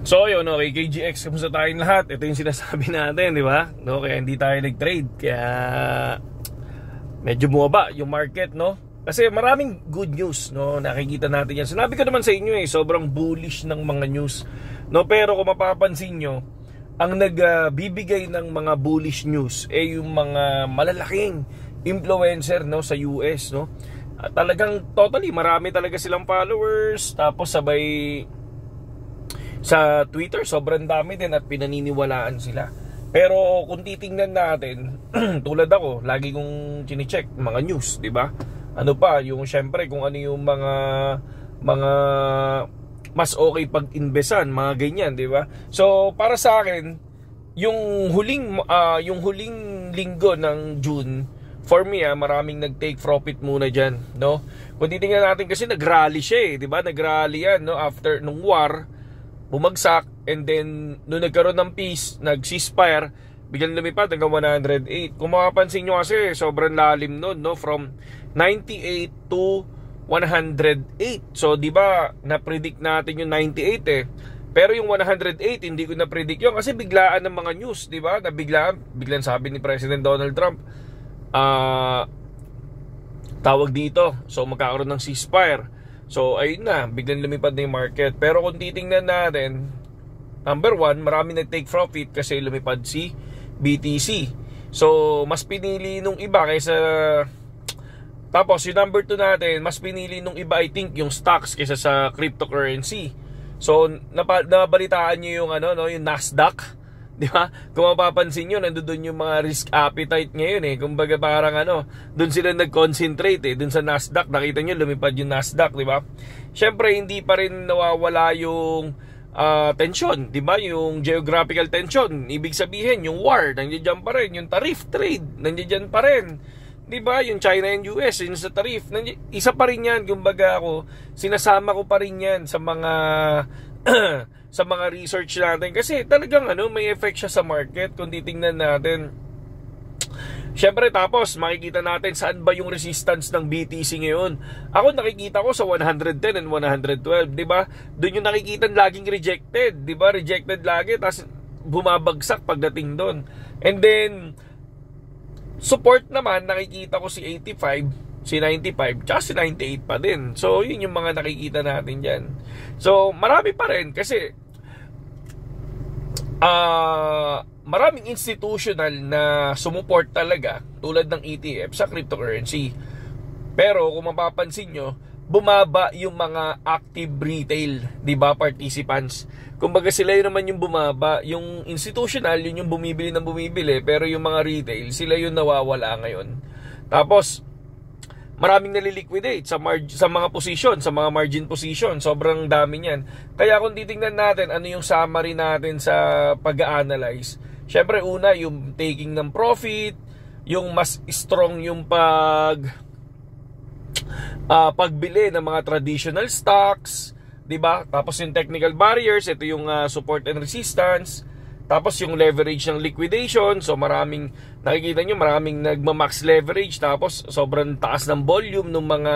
So yun, okay, KGX, kamusta tayong lahat? Ito yung sinasabi natin, di ba? No, kaya hindi tayo nag-trade. Kaya medyo bumaba yung market, no? Kasi maraming good news, no? Nakikita natin yan. Sinabi ko naman sa inyo sobrang bullish ng mga news, no? Pero kung mapapansin nyo, ang nagbibigay ng mga bullish news yung mga malalaking influencer, no, sa US, no? Talagang totally marami talaga silang followers, tapos sabay sa Twitter sobrang dami din at pinaniniwalaan sila. Pero kung titingnan natin, tulad ako, lagi kong chine-check mga news, di ba? Ano pa, yung syempre kung ano yung mga mas okay pag-investan, mga ganyan, di ba? So para sa akin, yung huling linggo ng June, for me maraming nag-take profit muna diyan, no? Kung titingnan natin kasi nag-rally siya, di ba? Nag-rally yan, no, after nung war, bumagsak, and then nung nagkaroon ng peace, nag-ceasefire, biglang lumipad hanggang 108. Kung makapansin nyo kasi, sobrang lalim nun, no? From 98 to 108. So, di ba, na-predict natin yung 98 Pero yung 108, hindi ko na-predict yun kasi biglaan ng mga news, di ba? Biglaan sabi ni President Donald Trump, tawag dito, so magkakaroon ng ceasefire. So ayun na, biglang lumipad na yung market. Pero kung titingnan natin, number one, marami nag-take profit kasi lumipad si BTC. So mas pinili nung iba kaysa, tapos yung number 2 natin, mas pinili nung iba I think yung stocks kaysa sa cryptocurrency. So nabalitaan nyo yung yung Nasdaq, di ba? Kung mapapansin nyo, nandoon yung mga risk appetite ngayon Kumbaga parang doon sila nag-concentrate doon sa Nasdaq. Nakita nyo, lumipad yung Nasdaq, di ba? Siyempre, hindi pa rin nawawala yung tension, di ba? Yung geographical tension. Ibig sabihin, yung war, nandiyan pa rin. Yung tariff trade, nandiyan pa rin. Di ba? Yung China and US, yun sa tariff. Isa pa rin yan, kumbaga sinasama ko pa rin yan sa mga sa mga research natin kasi talagang may effect siya sa market kung titingnan natin. Syempre, tapos makikita natin saan ba yung resistance ng BTC ngayon. Ako nakikita ko sa 110 and 112, 'di ba? Doon yung nakikita laging rejected, 'di ba? Rejected lagi tapos bumabagsak pagdating doon. And then support naman nakikita ko si 85, si 95, tsaka si 98 pa din. So yun yung mga nakikita natin diyan. So marami pa rin kasi maraming institutional na sumuport talaga tulad ng ETF sa cryptocurrency. Pero kung mapapansin nyo, bumaba yung mga active retail, di ba, participants. Kumbaga sila yun naman yung bumaba. Yung institutional, yun yung bumibili, pero yung mga retail, sila yung nawawala ngayon. Tapos maraming naliliquidate sa mga position, sa mga margin position. Sobrang dami niyan. Kaya kung titingnan natin ano yung summary natin sa pag-analyze, syempre una yung taking ng profit, yung mas strong yung pagbili ng mga traditional stocks, 'di ba? Tapos yung technical barriers, ito yung support and resistance. Tapos yung leverage ng liquidation, so nakikita nyo maraming nagma-max leverage, tapos sobrang taas ng volume ng mga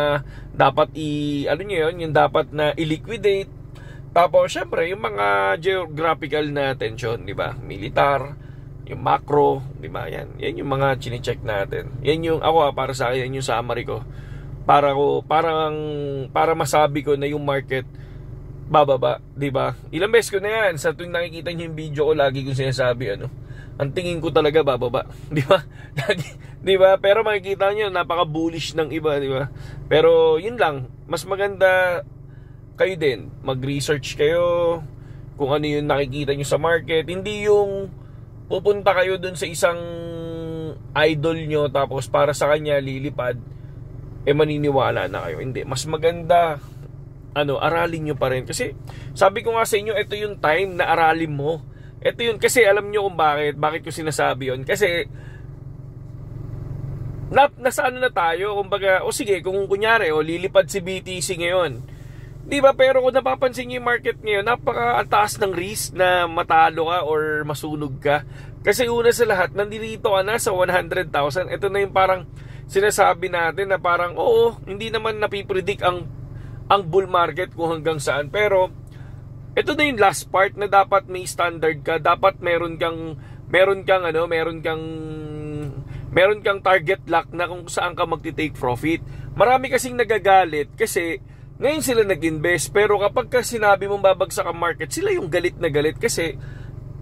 dapat yung dapat na i-liquidate. Tapos syempre yung mga geographical na tension, di ba? Militar, yung macro, di ba? Yan yung mga chine-check natin. Yan yung para sa akin, yan yung summary ko. Para masabi ko na yung market bababa, di ba? Ilang beses ko na yan sa tuwing nakikita niyo yung video ko, lagi kong sinasabi ang tingin ko talaga bababa, di ba? Di ba? Pero makikita niyo napaka-bullish ng iba, di ba? Pero yun lang, mas maganda kayo din mag-research kayo kung ano yung nakikita niyo sa market, hindi yung pupunta kayo dun sa isang idol nyo tapos para sa kanya lilipad maniniwala na kayo. Hindi, mas maganda aralin nyo pa rin. Kasi sabi ko nga sa inyo, ito yung time na aralin mo. Ito yun, kasi alam nyo kung bakit ko sinasabi yun. Kasi nasa na tayo, kumbaga, sige, kung kunyari lilipad si BTC ngayon, di ba? Pero kung napapansin nyo yung market ngayon, napaka-taas ng risk na matalo ka or masunog ka. Kasi una sa lahat, nandito ka na sa 100,000. Ito na yung parang sinasabi natin na parang hindi naman napipredict ang bull market kung hanggang saan, pero ito na yung last part na dapat may standard ka, dapat meron kang target lock na kung saan ka magti-take profit. Marami kasing nagagalit kasi ngayon sila nag-invest, pero kapag ka sinabi mong babagsak ang market, sila yung galit na galit kasi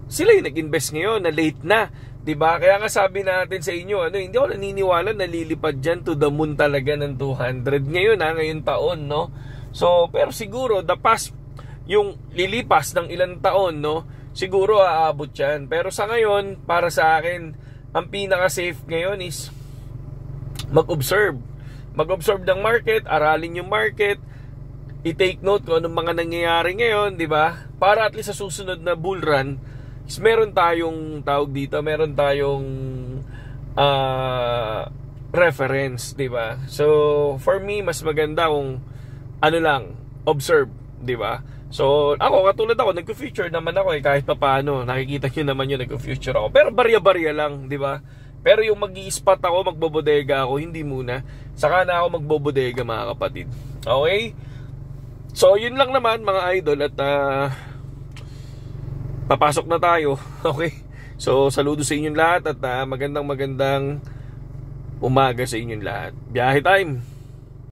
sila yung nag-invest ngayon na late na, 'di ba? Kaya nga sabi natin sa inyo, hindi ako naniniwala na lilipad diyan to the moon talaga ng 200 ngayon taon, no? So, pero siguro yung lilipas ng ilang taon, no? Siguro aabot 'yan. Pero sa ngayon, para sa akin, ang pinaka-safe ngayon is mag-observe. Mag-observe ng market, aralin yung market, i-take note kung anong mga nangyayari ngayon, 'di ba? Para at least sa susunod na bull run, is meron tayong meron tayong reference, 'di ba? So, for me, mas maganda kung observe, 'di ba? So, ako, katulad ako, nagko-future naman ako kahit pa paano. Nakikita nyo naman yun, nagko-future ako. Pero barya-barya lang, di ba? Pero yung mag-i-spot ako, magbobodega ako, hindi muna. Saka na ako magbobodega, mga kapatid. Okay? So, yun lang naman, mga idol. At papasok na tayo. Okay? So, saludo sa inyong lahat. At magandang umaga sa inyong lahat. Biyahe time!